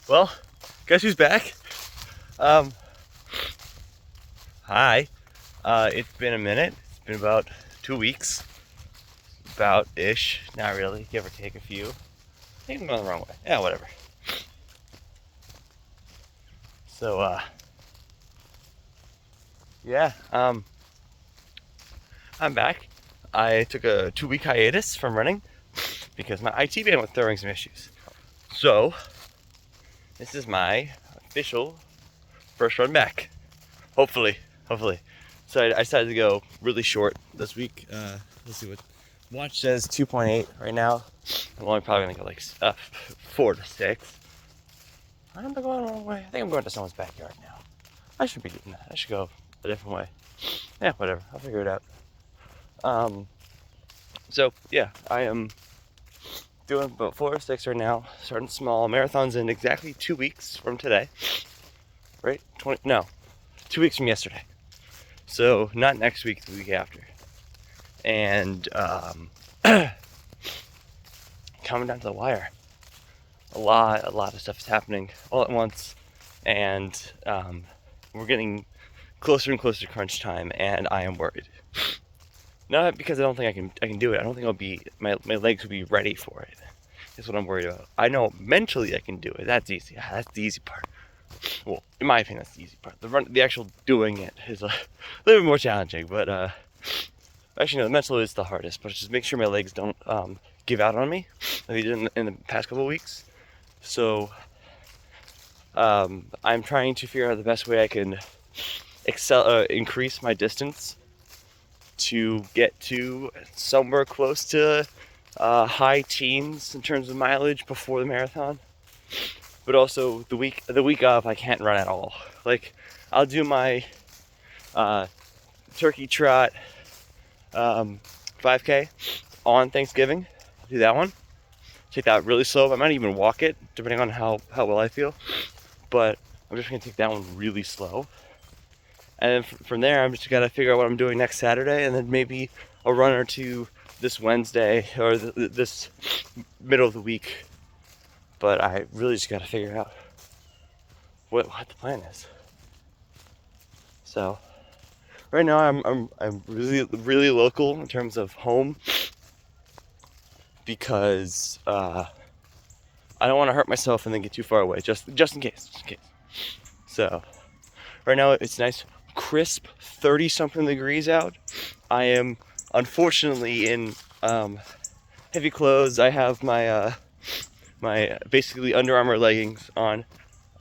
Well, guess who's back? Um, Hi. It's been a minute. It's been about 2 weeks. About-ish. Not really. Give or take a few. I think I'm going the wrong way. Yeah, whatever. So, yeah, I'm back. I took a 2 week hiatus from running because my IT bandwidth was throwing some issues. So, this is my official first run back. Hopefully. So I decided to go really short this week. Let's see what watch says 2.8 right now. I'm only probably gonna go like 4 to 6. I'm going the wrong way. I think I'm going to someone's backyard now. I should be doing that. I should go a different way. Yeah, whatever. I'll figure it out. Um, so yeah, I am doing about 4 or 6 right now. Starting small. Marathons in exactly 2 weeks from today. Right? 2 weeks from yesterday. So not next week, the week after. And coming down to the wire. A lot of stuff is happening all at once, and we're getting closer and closer to crunch time, and I am worried. Not because I don't think I can do it. I don't think I'll be my legs will be ready for it. That's what I'm worried about. I know mentally I can do it. That's easy. That's the easy part. Well, in my opinion, that's the easy part. The actual doing it is a little bit more challenging. But actually, no, the mental is the hardest. But just make sure my legs don't give out on me like they did in the past couple of weeks. So I'm trying to figure out the best way I can increase my distance to get to somewhere close to high teens in terms of mileage before the marathon. But also the week of, I can't run at all. Like, I'll do my turkey trot 5K on Thanksgiving. I'll do that one. Take that really slow. I might even walk it, depending on how well I feel. But I'm just gonna take that one really slow. And then from there, I'm just gotta figure out what I'm doing next Saturday, and then maybe a run or two this Wednesday or this middle of the week. But I really just gotta figure out what the plan is. So right now, I'm really local in terms of home because I don't want to hurt myself and then get too far away, just in case. So right now it's nice, crisp, 30-something degrees out. I am unfortunately in heavy clothes. I have my my basically Under Armour leggings on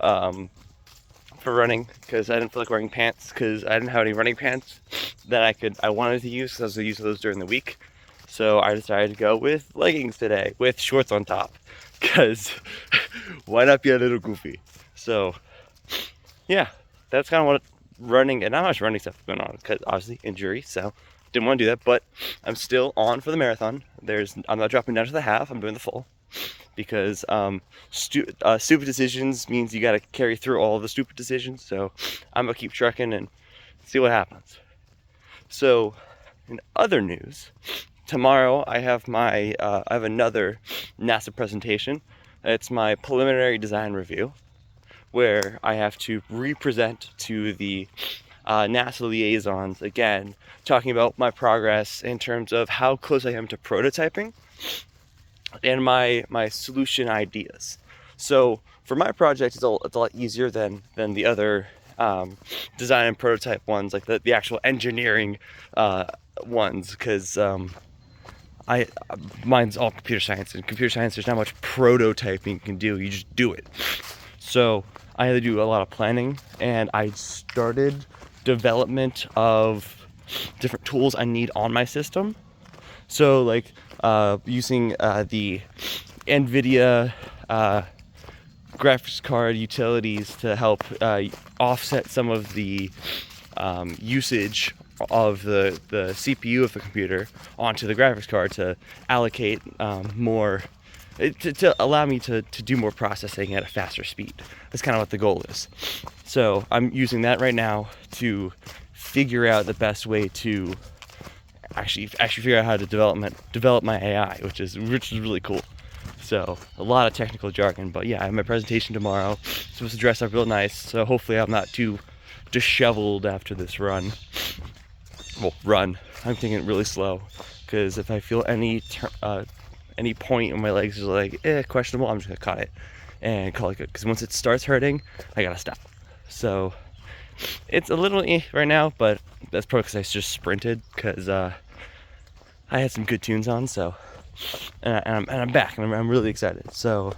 for running because I didn't feel like wearing pants because I didn't have any running pants that I wanted to use because I was going to use those during the week. So I decided to go with leggings today with shorts on top because why not be a little goofy? So yeah, that's kind of what running, and not much running stuff going on because obviously injury, so didn't want to do that. But I'm still on for the marathon. I'm not dropping down to the half. I'm doing the full because stupid decisions means you got to carry through all the stupid decisions. So I'm gonna keep trucking and see what happens. So in other news, tomorrow I have I have another NASA presentation. It's my preliminary design review, where I have to represent to the NASA liaisons again, talking about my progress in terms of how close I am to prototyping and my solution ideas. So for my project, it's a lot easier than the other design and prototype ones, like the actual engineering ones, because mine's all computer science, and computer science, there's not much prototyping you can do. You just do it. So I had to do a lot of planning, and I started development of different tools I need on my system. So like using the NVIDIA graphics card utilities to help offset some of the usage of the CPU of the computer onto the graphics card to allocate more, to allow me to do more processing at a faster speed. That's kind of what the goal is. So I'm using that right now to figure out the best way to actually figure out how to develop my AI, which is really cool. So a lot of technical jargon, but yeah, I have my presentation tomorrow. I'm supposed to dress up real nice, so hopefully I'm not too disheveled after this run. Well, run. I'm taking it really slow, because if I feel any point in my legs is like questionable, I'm just gonna cut it and call it good. Because once it starts hurting, I gotta stop. So it's a little right now, but that's probably because I just sprinted, because I had some good tunes on. So and I'm back, and I'm really excited. So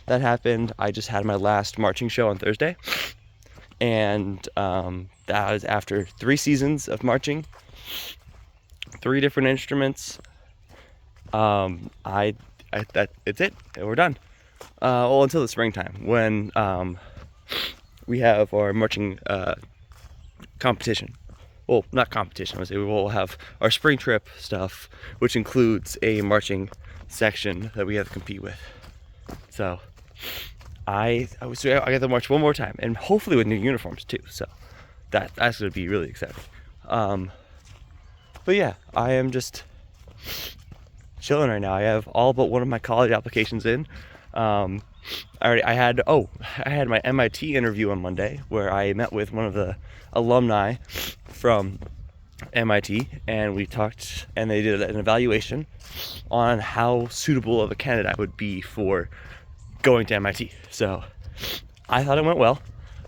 that happened. I just had my last marching show on Thursday, and that was after 3 seasons of marching, 3 different instruments. It's it. We're done. Well, until the springtime, when we have our marching competition. Well, not competition. I say we will have our spring trip stuff, which includes a marching section that we have to compete with. So I get to march one more time, and hopefully with new uniforms too. So that's going to be really exciting. But yeah, I am just chilling right now. I have all but one of my college applications in. I had my MIT interview on Monday, where I met with one of the alumni from MIT, and we talked, and they did an evaluation on how suitable of a candidate I would be for going to MIT. So I thought it went well.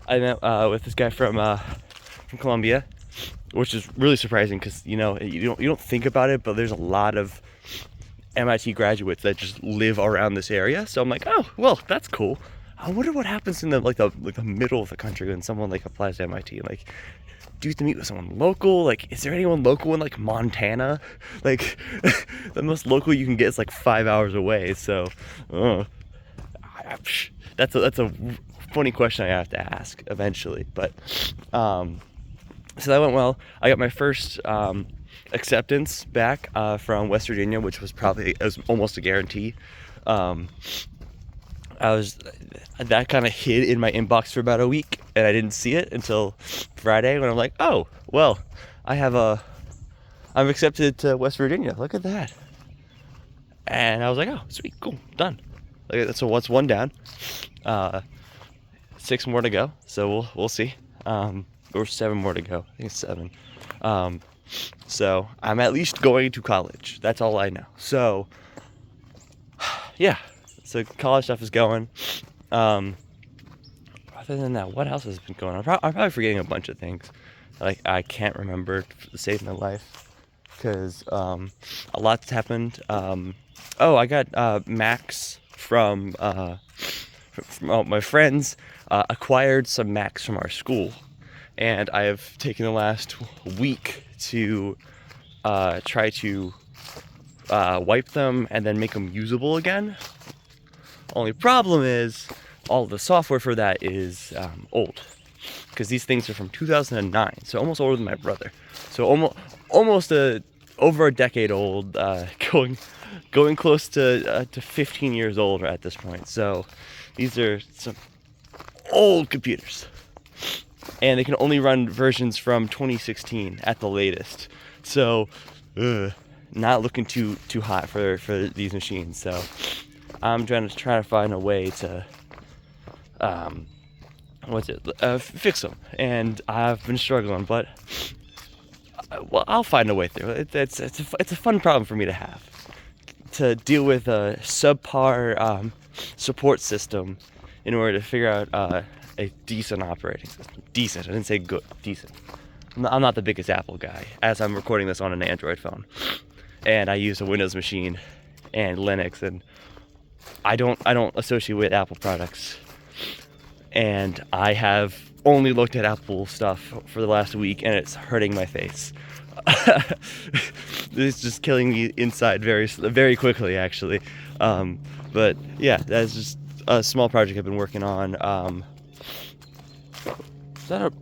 I met with this guy from Columbia, which is really surprising, because you don't think about it, but there's a lot of MIT graduates that just live around this area. So I'm like, oh well, that's cool. I wonder what happens in the middle of the country when someone applies to MIT. Like, do you have to meet with someone local? Like, is there anyone local in Montana? Like, the most local you can get is 5 hours away. So that's a funny question I have to ask eventually. But so that went well. I got my first acceptance back from West Virginia, which was almost a guarantee. That kind of hid in my inbox for about a week, and I didn't see it until Friday, when I'm like, oh well, I'm accepted to West Virginia. Look at that. And I was like, oh sweet, cool, done. So what's 1 down? 6 more to go. So we'll see. Or 7 more to go. I think it's 7. So I'm at least going to college. That's all I know. So yeah, so college stuff is going. Other than that, what else has been going on? I'm probably forgetting a bunch of things. I can't remember to save my life, because a lot's happened. I got Macs from my friends acquired some Macs from our school, and I have taken the last week to try to wipe them and then make them usable again. Only problem is all the software for that is old, because these things are from 2009, so almost older than my brother. So almost over a decade old, going close to 15 years old at this point. So these are some old computers, and they can only run versions from 2016 at the latest. So not looking too hot for these machines. So I'm trying to find a way to fix them, and I've been struggling, but I'll find a way through. It's a fun problem for me to have, to deal with a subpar support system in order to figure out a decent operating system. Decent. I didn't say good. Decent. I'm not the biggest Apple guy, as I'm recording this on an Android phone, and I use a Windows machine and Linux, and I don't associate with Apple products, and I have only looked at Apple stuff for the last week, and it's hurting my face. It's just killing me inside very, very quickly, actually. But yeah, that's just a small project I've been working on. Is that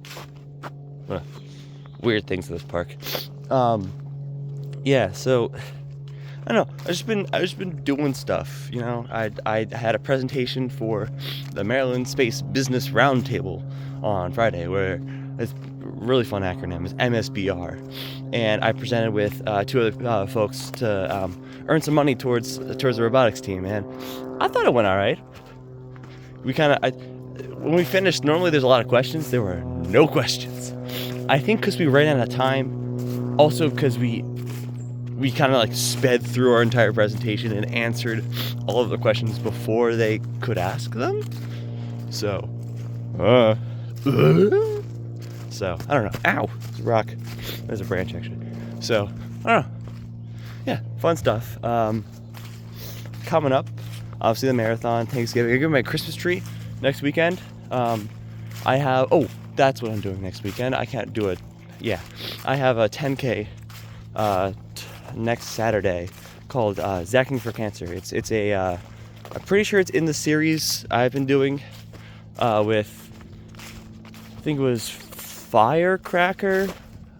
weird things in this park? Yeah, so I don't know. I've just been doing stuff. I had a presentation for the Maryland Space Business Roundtable on Friday, where it's a really fun acronym. It's MSBR, and I presented with 2 other folks to earn some money towards the robotics team. And I thought it went all right. When we finished, normally there's a lot of questions. There were no questions. I think because we ran out of time. Also because we kind of like sped through our entire presentation and answered all of the questions before they could ask them. So, so I don't know. Ow, there's a rock. There's a branch actually. So I don't know. Yeah, fun stuff. Coming up, obviously the marathon, Thanksgiving. I'm gonna get my Christmas tree next weekend. That's what I'm doing next weekend. I can't do it. Yeah, I have a 10K next Saturday called Zacking for Cancer. It's a I'm pretty sure it's in the series I've been doing with, I think it was Firecracker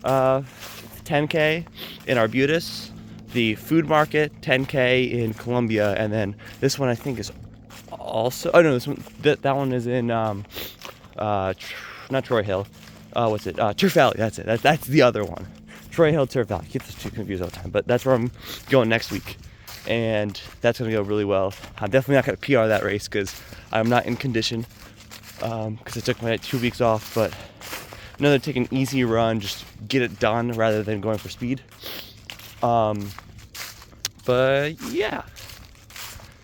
10K in Arbutus, the Food Market 10K in Columbia, and then this one I think is also, that one is in not Troy Hill, Turf Valley. That's it. That's the other one. Troy Hill, Turf Valley. I get those two confused all the time, but that's where I'm going next week, and that's gonna go really well. I'm definitely not gonna PR that race because I'm not in condition, because I took my 2 weeks off. But another, take an easy run, just get it done rather than going for speed. But yeah,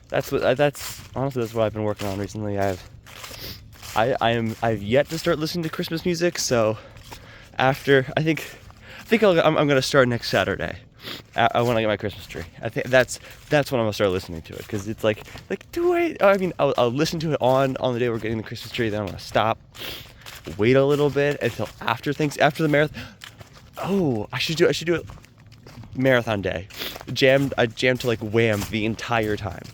that's honestly what I've been working on recently. I've yet to start listening to Christmas music, so after I think I'm gonna start next Saturday. I want to get my Christmas tree. I think that's when I'm gonna start listening to it, because it's like I'll listen to it on the day we're getting the Christmas tree. Then I'm gonna stop, wait a little bit until after the marathon. Oh, I should do it marathon day. I jammed to like Wham the entire time.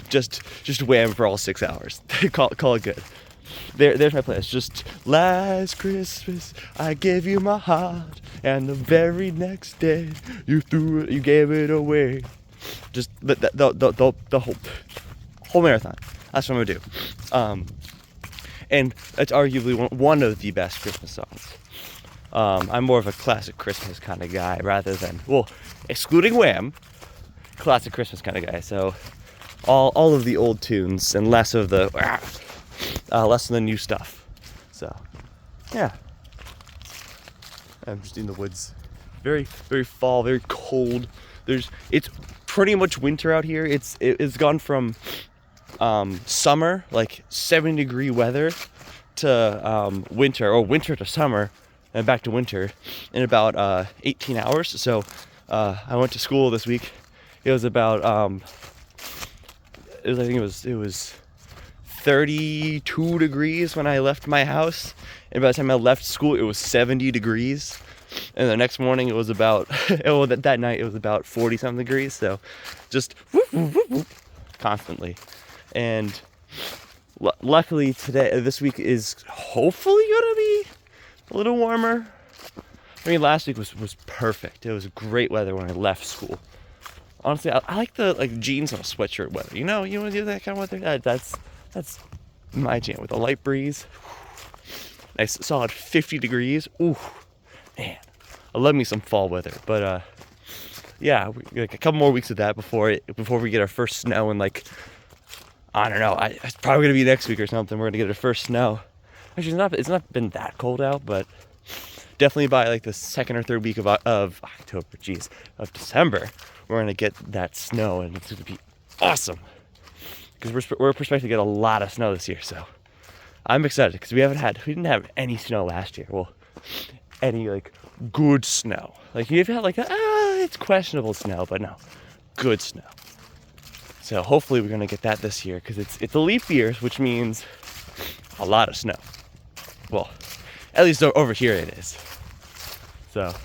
Just Wham for all 6 hours. call it good. There's my playlist. Just last Christmas I gave you my heart, and the very next day you gave it away. Just the whole marathon. That's what I'm gonna do. And it's arguably one of the best Christmas songs. I'm more of a classic Christmas kind of guy rather than, excluding Wham, classic Christmas kind of guy. So all of the old tunes and less of the new stuff. So yeah, I'm just in the woods. Very, very fall, very cold. It's pretty much winter out here. It's gone from summer, like 70-degree weather, to winter to summer, and back to winter in about 18 hours. So I went to school this week. It was about I think it was 32 degrees when I left my house, and by the time I left school it was 70 degrees, and the next morning it was about that night it was about 40 something degrees. So just whoop, constantly. And luckily this week is hopefully gonna be a little warmer. I mean, last week was perfect. It was great weather when I left school. Honestly, I like the jeans on a sweatshirt weather. You want to do that kind of weather? That's my jam, with a light breeze. Nice solid 50 degrees. Ooh, man, I love me some fall weather. But yeah, like a couple more weeks of that before we get our first snow. And I don't know, it's probably gonna be next week or something. We're gonna get our first snow. Actually, it's not been that cold out, but definitely by like the second or third week of December, we're gonna get that snow, and it's gonna be awesome. Because we're expecting to get a lot of snow this year, so I'm excited, because we didn't have any snow last year. Well, any good snow. You've had it's questionable snow, but no, good snow. So hopefully we're gonna get that this year, because it's a leap year, which means a lot of snow. Well, at least over here it is. So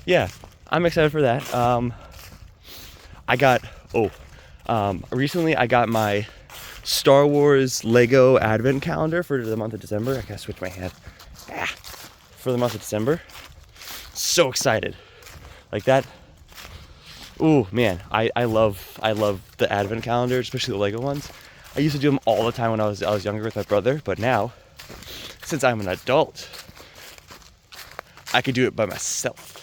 yeah, I'm excited for that. Recently I got my Star Wars Lego Advent calendar for the month of December. I gotta switch my hand. For the month of December. So excited. Like that. Ooh, man, I love the Advent calendar, especially the Lego ones. I used to do them all the time when I was younger with my brother, but now, since I'm an adult, I could do it by myself.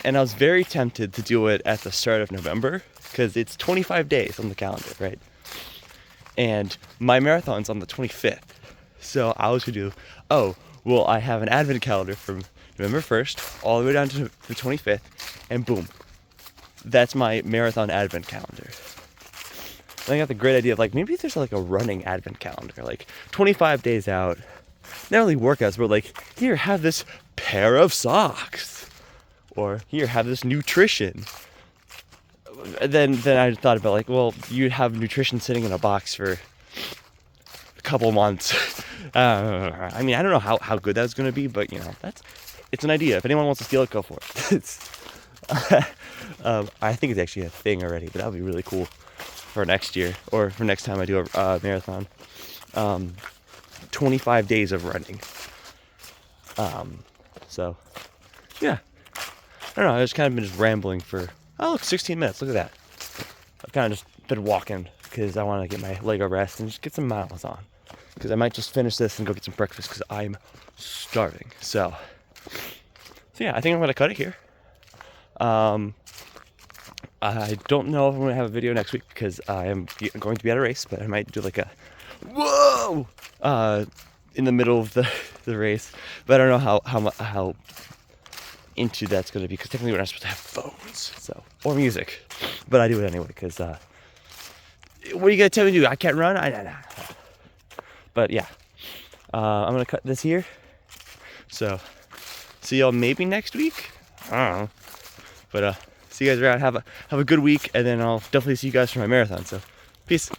And I was very tempted to do it at the start of November, because it's 25 days on the calendar, right? and my marathon's on the 25th. So I was gonna do, I have an advent calendar from November 1st all the way down to the 25th, and boom, that's my marathon advent calendar. I got the great idea of like, maybe there's like a running advent calendar, like 25 days out, not only workouts, but like, here, have this pair of socks, or here, have this nutrition. Then I thought about like, well, you'd have nutrition sitting in a box for a couple months. I mean, I don't know how good that's gonna be, but you know, it's an idea. If anyone wants to steal it, go for it. I think it's actually a thing already, but that would be really cool for next year, or for next time I do a marathon. 25 days of running. So yeah, I don't know. I just kind of been just rambling for 16 minutes. Look at that. I've kind of just been walking because I want to get my leg a rest and just get some miles on. Because I might just finish this and go get some breakfast because I'm starving. So yeah, I think I'm gonna cut it here. I don't know if I'm gonna have a video next week because I am going to be at a race, but I might do like a whoa in the middle of the race. But I don't know how into that's gonna be, because technically we're not supposed to have phones, so, or music. But I do it anyway because what are you gonna tell me to do? I can't run. But yeah, I'm gonna cut this here. So see y'all maybe next week. I don't know. But see you guys around. Have a good week, and then I'll definitely see you guys for my marathon. So peace.